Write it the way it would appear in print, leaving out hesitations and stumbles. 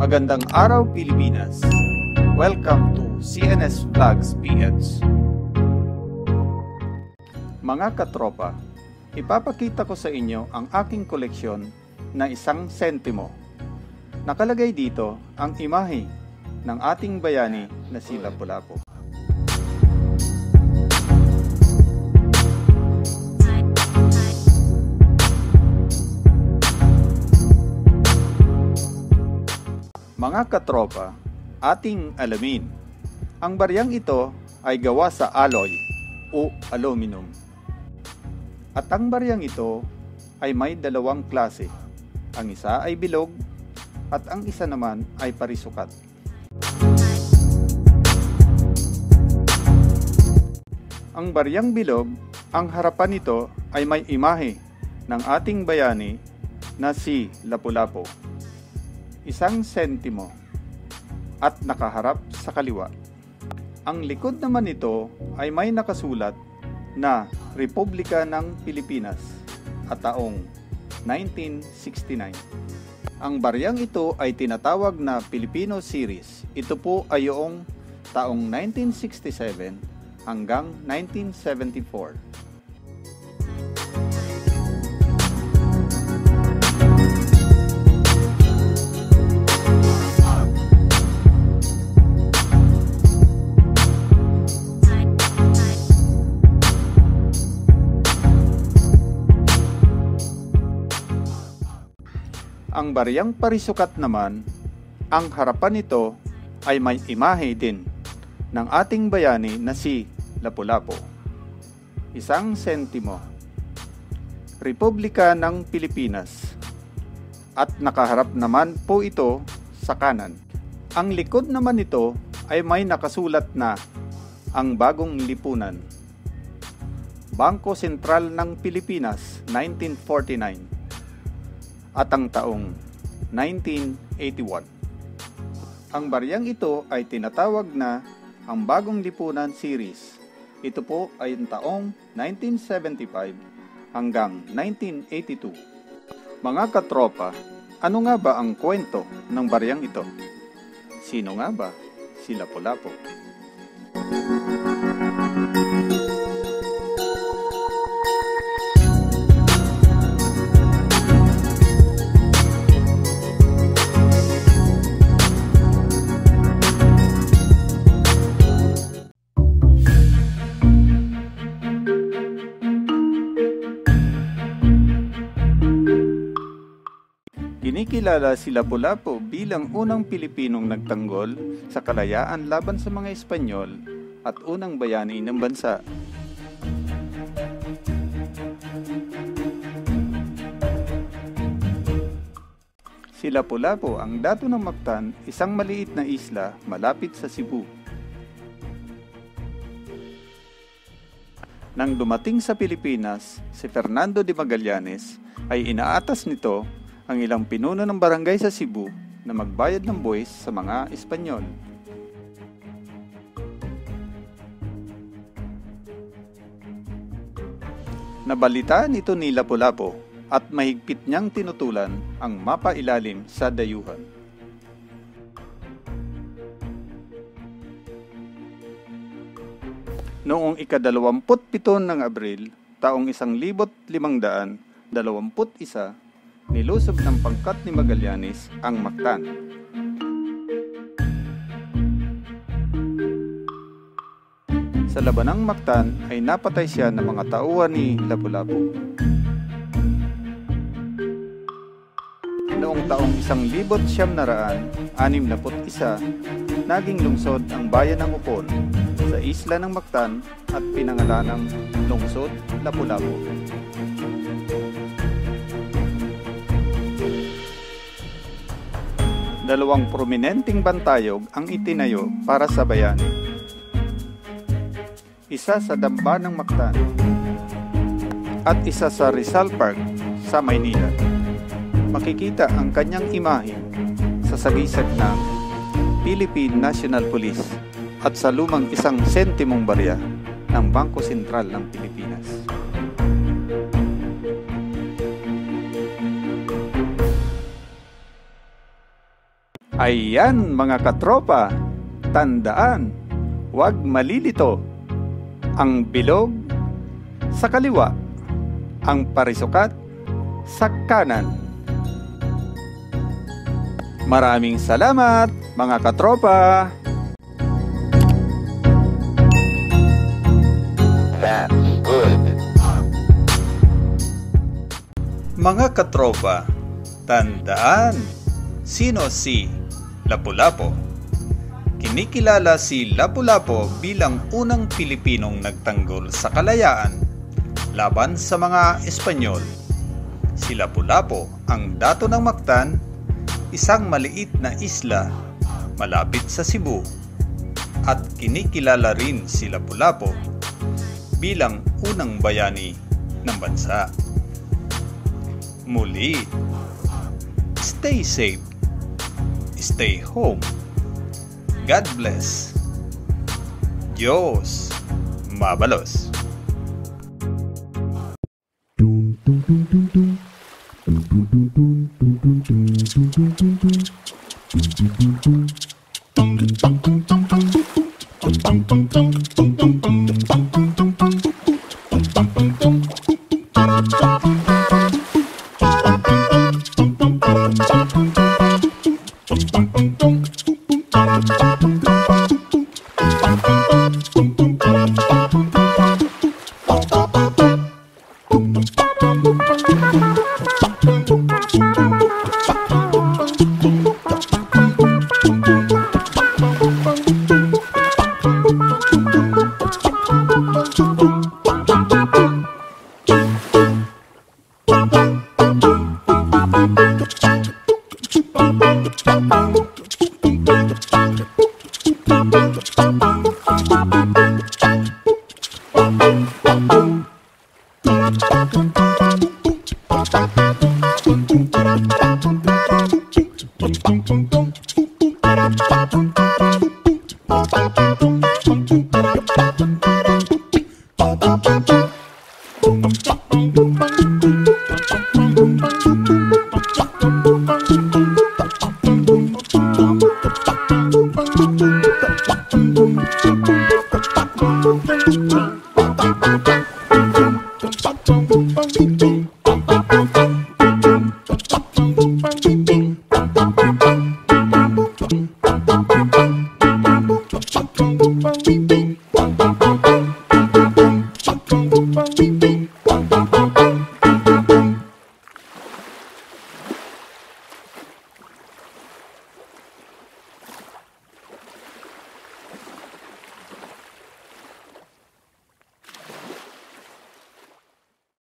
Magandang araw Pilipinas! Welcome to CNS Vlogs PH. Mga katropa, ipapakita ko sa inyo ang aking koleksyon na 1 sentimo. Nakalagay dito ang imahe ng ating bayani na si Lapu-Lapu. Mga katropa, ating alamin, ang baryang ito ay gawa sa alloy o aluminum. At ang baryang ito ay may 2 klase. Ang isa ay bilog at ang isa naman ay parisukat. Ang baryang bilog, ang harapan nito ay may imahe ng ating bayani na si Lapu-Lapu. 1 sentimo at nakaharap sa kaliwa. Ang likod naman nito ay may nakasulat na Republika ng Pilipinas at taong 1969. Ang baryang ito ay tinatawag na Filipino Series. Ito po ay yung taong 1967 hanggang 1974. Ang baryang parisukat naman, ang harapan nito ay may imahe din ng ating bayani na si Lapu-Lapu. 1 sentimo. Republika ng Pilipinas. At nakaharap naman po ito sa kanan. Ang likod naman nito ay may nakasulat na ang bagong lipunan. Bangko Sentral ng Pilipinas, 1949. At ang taong 1981. Ang baryang ito ay tinatawag na ang Bagong Lipunan Series. Ito po ay ang taong 1975 hanggang 1982. Mga katropa, ano nga ba ang kwento ng baryang ito? Sino nga ba si Lapu-Lapu? Kinikilala si Lapu-Lapu bilang unang Pilipinong nagtanggol sa kalayaan laban sa mga Espanyol at unang bayani ng bansa. Si Lapu-Lapu ang dato ng Mactan, isang maliit na isla malapit sa Cebu. Nang dumating sa Pilipinas, si Fernando de Magallanes ay inaatas nito ang ilang pinuno ng barangay sa Cebu na magbayad ng buwis sa mga Espanyol. Nabalitaan ito ni Lapu-Lapu at mahigpit niyang tinutulan ang mapailalim sa dayuhan. Noong ika-27 ng Abril, taong 1521, nilusob ng pangkat ni Magallanes ang Mactan. Sa labanang Mactan ay napatay siya ng mga tauhan ni Lapu-Lapu. Noong taong 1961, naging lungsod ang bayan ng Upon sa isla ng Mactan at pinangalanang Lungsod Lapu-Lapu. Dalawang prominenteng bantayog ang itinayo para sa bayani. Isa sa Damba ng Mactan at isa sa Rizal Park sa Maynila. Makikita ang kanyang imahe sa sagisag ng Philippine National Police at sa lumang 1 sentimong barya ng Bangko Sentral ng Pilipinas. Ayan mga katropa, tandaan, huwag malilito. Ang bilog sa kaliwa, ang parisukat sa kanan. Maraming salamat mga katropa! That's good. Mga katropa, tandaan, sino si Lapu-Lapu? Kinikilala si Lapu-Lapu bilang unang Pilipinong nagtanggol sa kalayaan laban sa mga Espanyol. Si Lapu-Lapu ang dato ng Mactan, isang maliit na isla malapit sa Cebu, at kinikilala rin si Lapu-Lapu bilang unang bayani ng bansa. Muli, stay safe, stay home. God bless. Diyos mabalos. Dum dum dum dum dum dum dum dum.